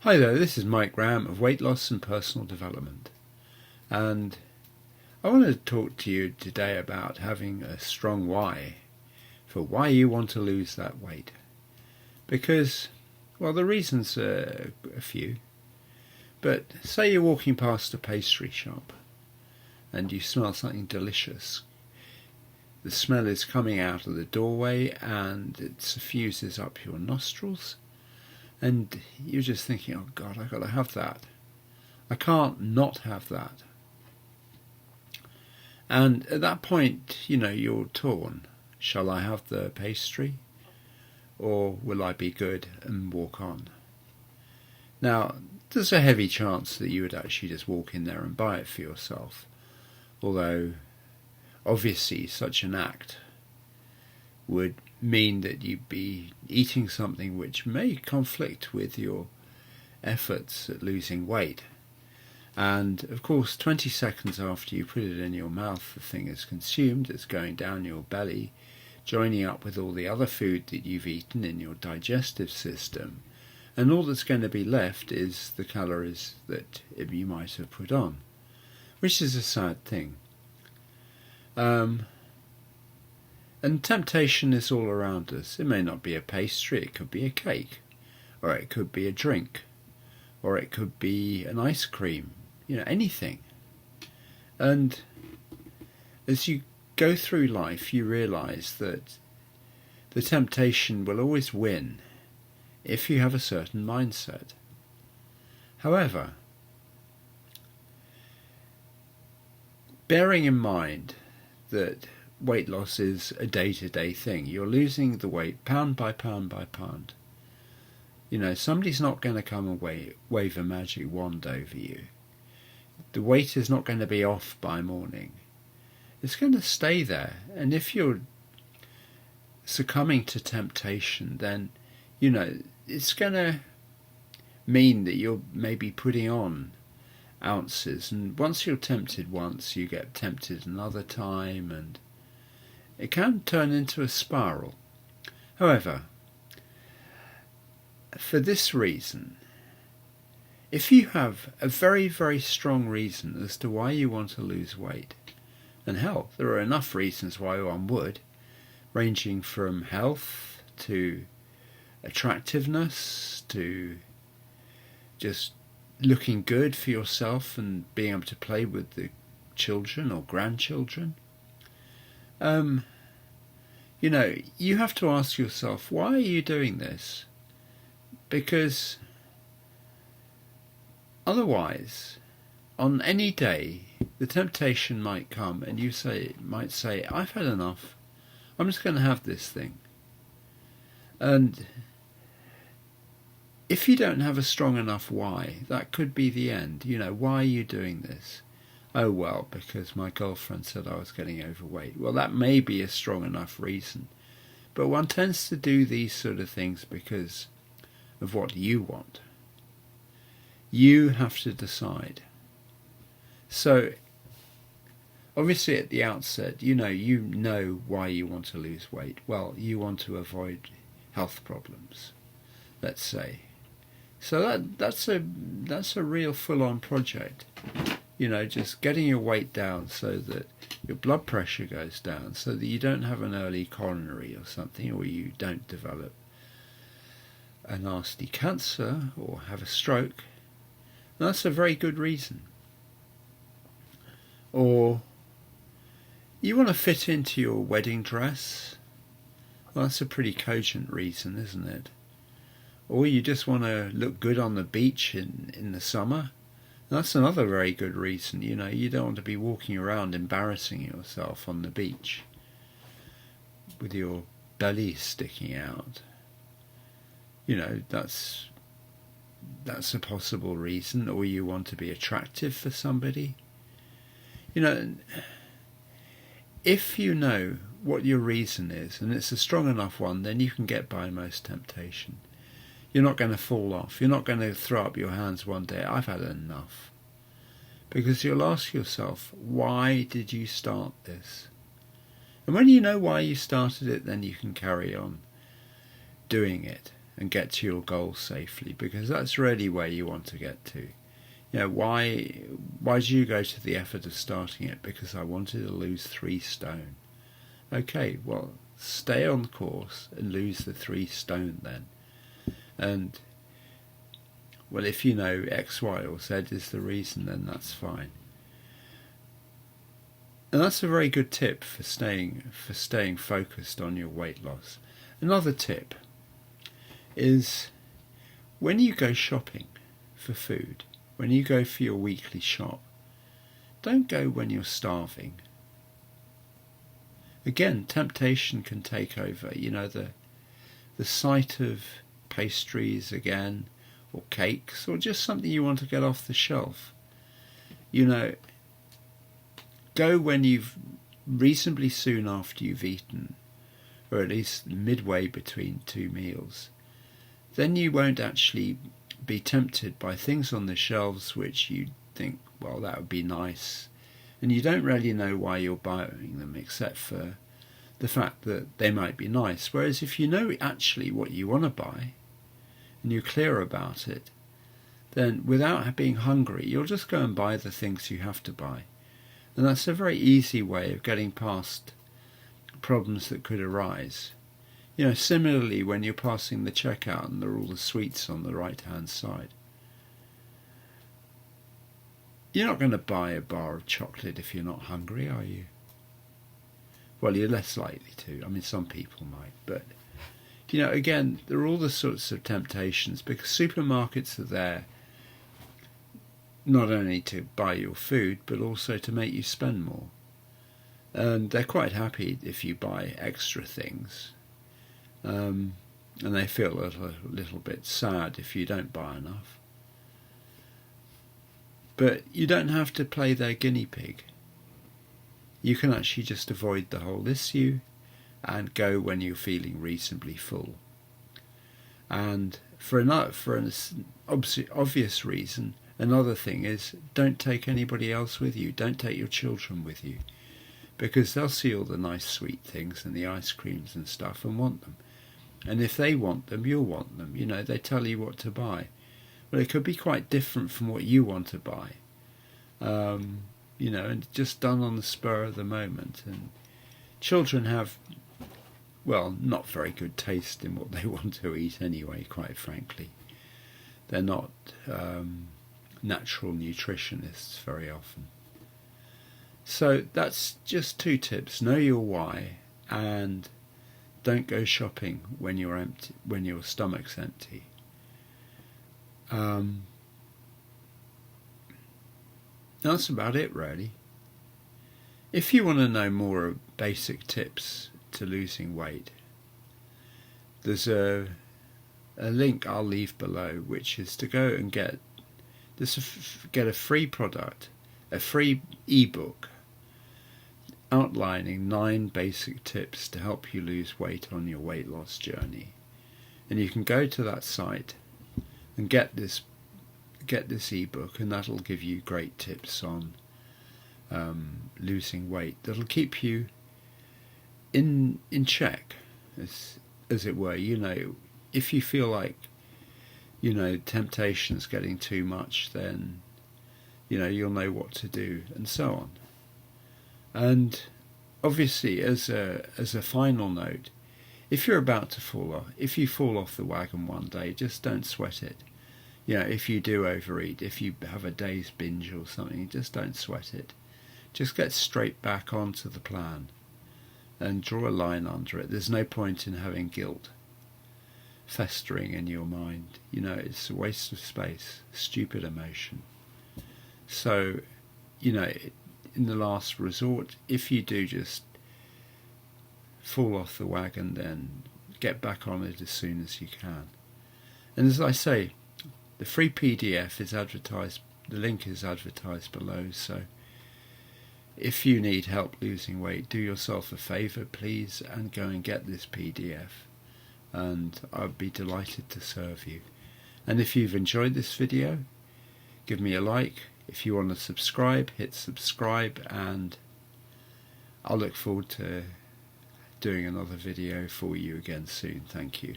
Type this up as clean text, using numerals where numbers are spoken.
Hi there, this is Mike Graham of Weight Loss and Personal Development, and I want to talk to you today about having a strong why for why you want to lose that weight. Because, well, the reasons are a few, but say you're walking past a pastry shop and you smell something delicious. The smell is coming out of the doorway and it suffuses up your nostrils. And you're just thinking, oh God, I've got to have that. I can't not have that. And at that point, you're torn. Shall I have the pastry? Or will I be good and walk on? Now, there's a heavy chance that you would actually just walk in there and buy it for yourself. Although, obviously, such an act would mean that you'd be eating something which may conflict with your efforts at losing weight. And of course, 20 seconds after you put it in your mouth, the thing is consumed, it's going down your belly, joining up with all the other food that you've eaten in your digestive system, and all that's going to be left is the calories that you might have put on, which is a sad thing. And temptation is all around us. It may not be a pastry, it could be a cake, or it could be a drink, or it could be an ice cream, anything. And as you go through life, you realise that the temptation will always win if you have a certain mindset. However, bearing in mind that weight loss is a day-to-day thing. You're losing the weight pound by pound by pound. Somebody's not going to come and wave a magic wand over you. The weight is not going to be off by morning. It's going to stay there. And if you're succumbing to temptation, then, it's going to mean that you're maybe putting on ounces. And once you're tempted once, you get tempted another time, and it can turn into a spiral. However, for this reason, if you have a very, very strong reason as to why you want to lose weight, and hell, there are enough reasons why one would, ranging from health to attractiveness to just looking good for yourself and being able to play with the children or grandchildren, you have to ask yourself, why are you doing this? Because otherwise, on any day, the temptation might come and you might say, I've had enough. I'm just going to have this thing. And if you don't have a strong enough why, that could be the end. Why are you doing this? Oh, well, because my girlfriend said I was getting overweight. Well, that may be a strong enough reason. But one tends to do these sort of things because of what you want. You have to decide. So, obviously at the outset, you know why you want to lose weight. Well, you want to avoid health problems, let's say. So that's a real full-on project. Just getting your weight down so that your blood pressure goes down, so that you don't have an early coronary or something, or you don't develop a nasty cancer or have a stroke. And that's a very good reason. Or you want to fit into your wedding dress. Well, that's a pretty cogent reason, isn't it? Or you just want to look good on the beach in the summer. That's another very good reason. You don't want to be walking around embarrassing yourself on the beach with your belly sticking out. That's a possible reason. Or you want to be attractive for somebody. If you know what your reason is, and it's a strong enough one, then you can get by most temptation. You're not going to fall off. You're not going to throw up your hands one day, I've had enough. Because you'll ask yourself, why did you start this? And when you know why you started it, then you can carry on doing it and get to your goal safely, because that's really where you want to get to. You know, why did you go to the effort of starting it? Because I wanted to lose 3 stone. Okay, well, stay on course and lose the 3 stone then. And, well, if you know X, Y, or Z is the reason, then that's fine. And that's a very good tip for staying focused on your weight loss. Another tip is when you go shopping for food, when you go for your weekly shop, don't go when you're starving. Again, temptation can take over. You know, the sight of pastries again, or cakes, or just something you want to get off the shelf. You know, go when you've reasonably soon after you've eaten, or at least midway between 2 meals. Then you won't actually be tempted by things on the shelves which you think, well, that would be nice, and you don't really know why you're buying them except for the fact that they might be nice. Whereas if you know actually what you want to buy and you're clear about it, then without being hungry, you'll just go and buy the things you have to buy. And that's a very easy way of getting past problems that could arise. You know, similarly, when you're passing the checkout and there are all the sweets on the right-hand side, you're not going to buy a bar of chocolate if you're not hungry, are you? Well, you're less likely to. I mean, some people might. But, you know, again, there are all the sorts of temptations, because supermarkets are there not only to buy your food, but also to make you spend more. And they're quite happy if you buy extra things. And they feel a little bit sad if you don't buy enough. But you don't have to play their guinea pig. You can actually just avoid the whole issue and go when you're feeling reasonably full. And for an obvious reason, another thing is, don't take anybody else with you. Don't take your children with you, because they'll see all the nice sweet things and the ice creams and stuff and want them. And if they want them, you'll want them. You know, they tell you what to buy. Well, it could be quite different from what you want to buy. You know, and just done on the spur of the moment. And children have, well, not very good taste in what they want to eat anyway, quite frankly. They're not natural nutritionists very often. So that's just 2 tips. Know your why, and don't go shopping when you're empty, when your stomach's empty. That's about it, really. If you want to know more basic tips to losing weight, there's a link I'll leave below, which is to go and get a free product, a free ebook outlining 9 basic tips to help you lose weight on your weight loss journey. And you can go to that site and get this ebook, and that'll give you great tips on losing weight. That'll keep you in check, as it were. You know, if you feel like, you know, temptation's getting too much, then, you know, you'll know what to do, and so on. And obviously, as a final note, if you're about to fall off, if you fall off the wagon one day, just don't sweat it. You know, if you do overeat, if you have a day's binge or something, just don't sweat it. Just get straight back onto the plan and draw a line under it. There's no point in having guilt festering in your mind. You know, it's a waste of space, stupid emotion. So, you know, in the last resort, if you do just fall off the wagon, then get back on it as soon as you can. And as I say, the free PDF is advertised, the link is advertised below, so if you need help losing weight, do yourself a favour, please, and go and get this PDF, and I'd be delighted to serve you. And if you've enjoyed this video, give me a like. If you want to subscribe, hit subscribe, and I'll look forward to doing another video for you again soon. Thank you.